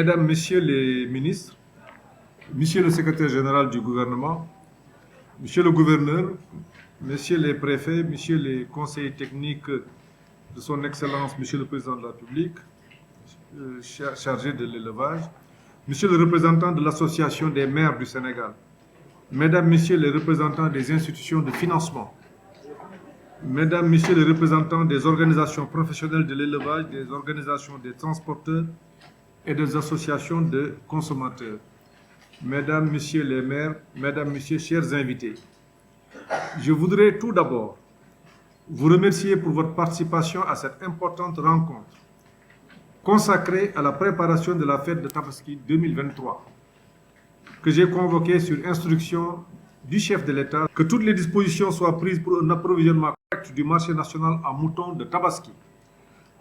Mesdames, Messieurs les ministres, Monsieur le secrétaire général du gouvernement, Monsieur le gouverneur, Messieurs les préfets, Messieurs les conseillers techniques de son Excellence, Monsieur le Président de la République, chargé de l'élevage, Monsieur le représentant de l'Association des maires du Sénégal, Mesdames, Messieurs les représentants des institutions de financement, Mesdames, Messieurs les représentants des organisations professionnelles de l'élevage, des organisations des transporteurs et des associations de consommateurs, Mesdames, Messieurs les maires, Mesdames, Messieurs, chers invités, je voudrais tout d'abord vous remercier pour votre participation à cette importante rencontre consacrée à la préparation de la fête de Tabaski 2023, que j'ai convoquée sur instruction du chef de l'État, que toutes les dispositions soient prises pour un approvisionnement correct du marché national en moutons de Tabaski,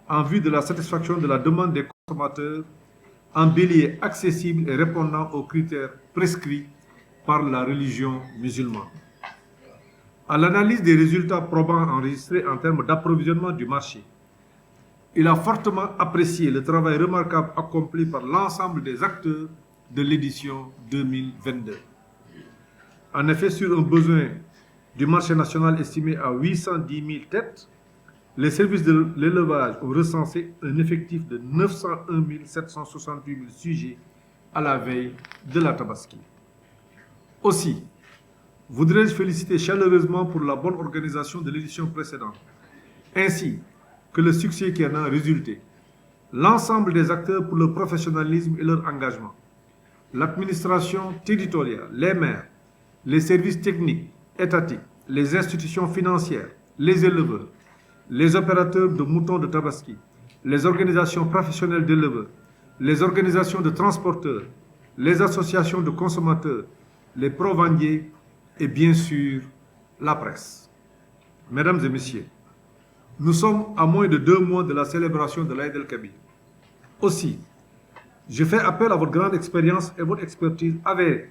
en vue de la satisfaction de la demande des consommateurs, en bélier accessible et répondant aux critères prescrits par la religion musulmane. À l'analyse des résultats probants enregistrés en termes d'approvisionnement du marché, il a fortement apprécié le travail remarquable accompli par l'ensemble des acteurs de l'édition 2022. En effet, sur un besoin du marché national estimé à 810 000 têtes, les services de l'élevage ont recensé un effectif de 901 768 000 sujets à la veille de la Tabaski. Aussi, voudrais-je féliciter chaleureusement pour la bonne organisation de l'édition précédente, ainsi que le succès qui en a résulté, l'ensemble des acteurs pour leur professionnalisme et leur engagement, l'administration territoriale, les maires, les services techniques, étatiques, les institutions financières, les éleveurs, les opérateurs de moutons de Tabaski, les organisations professionnelles d'éleveurs, les organisations de transporteurs, les associations de consommateurs, les provendiers et bien sûr la presse. Mesdames et messieurs, nous sommes à moins de 2 mois de la célébration de l'Aïd el-Kabir. Aussi, je fais appel à votre grande expérience et votre expertise avérée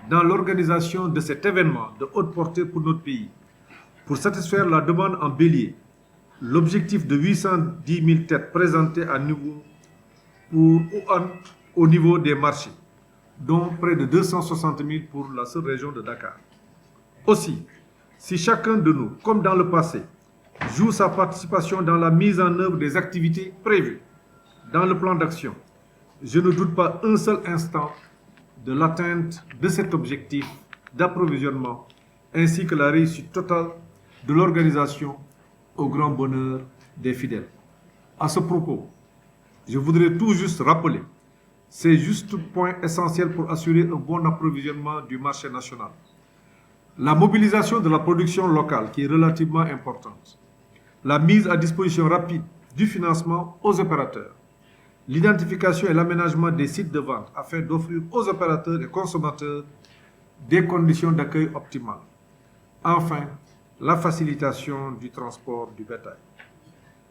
dans l'organisation de cet événement de haute portée pour notre pays, pour satisfaire la demande en bélier. L'objectif de 810 000 têtes présentées au niveau des marchés, dont près de 260 000 pour la seule région de Dakar. Aussi, si chacun de nous, comme dans le passé, joue sa participation dans la mise en œuvre des activités prévues dans le plan d'action, je ne doute pas un seul instant de l'atteinte de cet objectif d'approvisionnement ainsi que la réussite totale de l'organisation au grand bonheur des fidèles. À ce propos, je voudrais tout juste rappeler ces justes points essentiels pour assurer un bon approvisionnement du marché national. La mobilisation de la production locale qui est relativement importante, la mise à disposition rapide du financement aux opérateurs, l'identification et l'aménagement des sites de vente afin d'offrir aux opérateurs et consommateurs des conditions d'accueil optimales. Enfin, la facilitation du transport du bétail.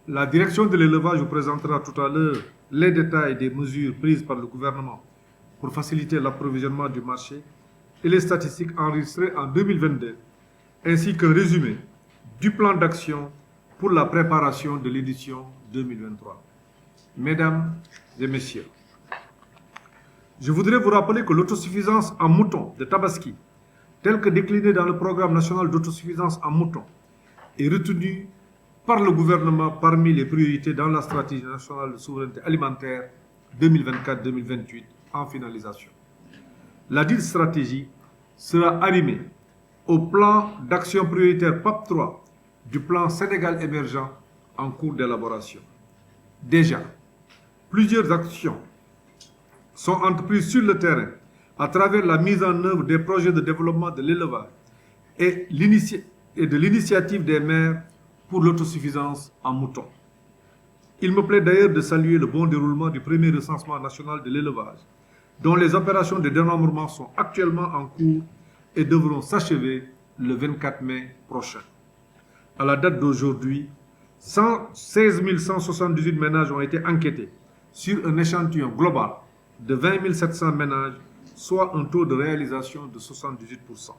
La direction de l'élevage vous présentera tout à l'heure les détails des mesures prises par le gouvernement pour faciliter l'approvisionnement du marché et les statistiques enregistrées en 2022, ainsi qu'un résumé du plan d'action pour la préparation de l'édition 2023. Mesdames et messieurs, je voudrais vous rappeler que l'autosuffisance en moutons de Tabaski, telle que déclinée dans le programme national d'autosuffisance en moutons, est retenue par le gouvernement parmi les priorités dans la stratégie nationale de souveraineté alimentaire 2024-2028 en finalisation. La dite stratégie sera arrimée au plan d'action prioritaire PAP 3 du plan Sénégal émergent en cours d'élaboration. Déjà, plusieurs actions sont entreprises sur le terrain à travers la mise en œuvre des projets de développement de l'élevage et de l'initiative des maires pour l'autosuffisance en moutons. Il me plaît d'ailleurs de saluer le bon déroulement du premier recensement national de l'élevage, dont les opérations de dénombrement sont actuellement en cours et devront s'achever le 24 mai prochain. À la date d'aujourd'hui, 16 178 ménages ont été enquêtés sur un échantillon global de 20 700 ménages, soit un taux de réalisation de 78%.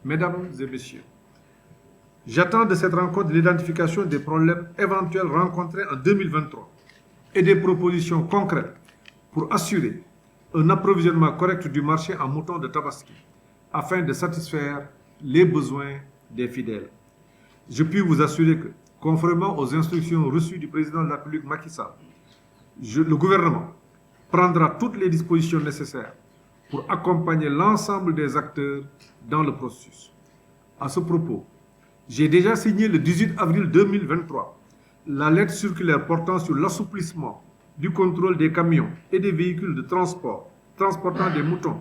Mesdames et messieurs, j'attends de cette rencontre l'identification des problèmes éventuels rencontrés en 2023 et des propositions concrètes pour assurer un approvisionnement correct du marché en moutons de Tabaski afin de satisfaire les besoins des fidèles. Je puis vous assurer que, conformément aux instructions reçues du président de la République Macky Sall, le gouvernement prendra toutes les dispositions nécessaires pour accompagner l'ensemble des acteurs dans le processus. À ce propos, j'ai déjà signé le 18 avril 2023 la lettre circulaire portant sur l'assouplissement du contrôle des camions et des véhicules de transport transportant des moutons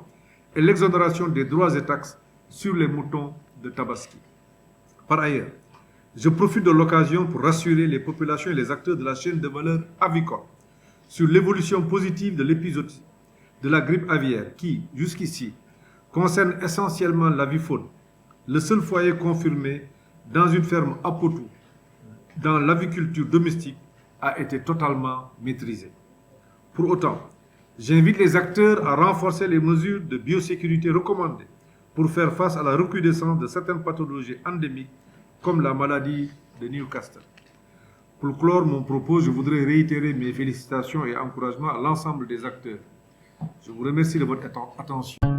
et l'exonération des droits et taxes sur les moutons de Tabaski. Par ailleurs, je profite de l'occasion pour rassurer les populations et les acteurs de la chaîne de valeur avicole sur l'évolution positive de l'épizootie de la grippe aviaire qui, jusqu'ici, concerne essentiellement l'avifaune, le seul foyer confirmé dans une ferme à Potou, dans l'aviculture domestique, a été totalement maîtrisé. Pour autant, j'invite les acteurs à renforcer les mesures de biosécurité recommandées pour faire face à la recrudescence de certaines pathologies endémiques comme la maladie de Newcastle. Pour clore mon propos, je voudrais réitérer mes félicitations et encouragements à l'ensemble des acteurs. Je vous remercie de votre attention.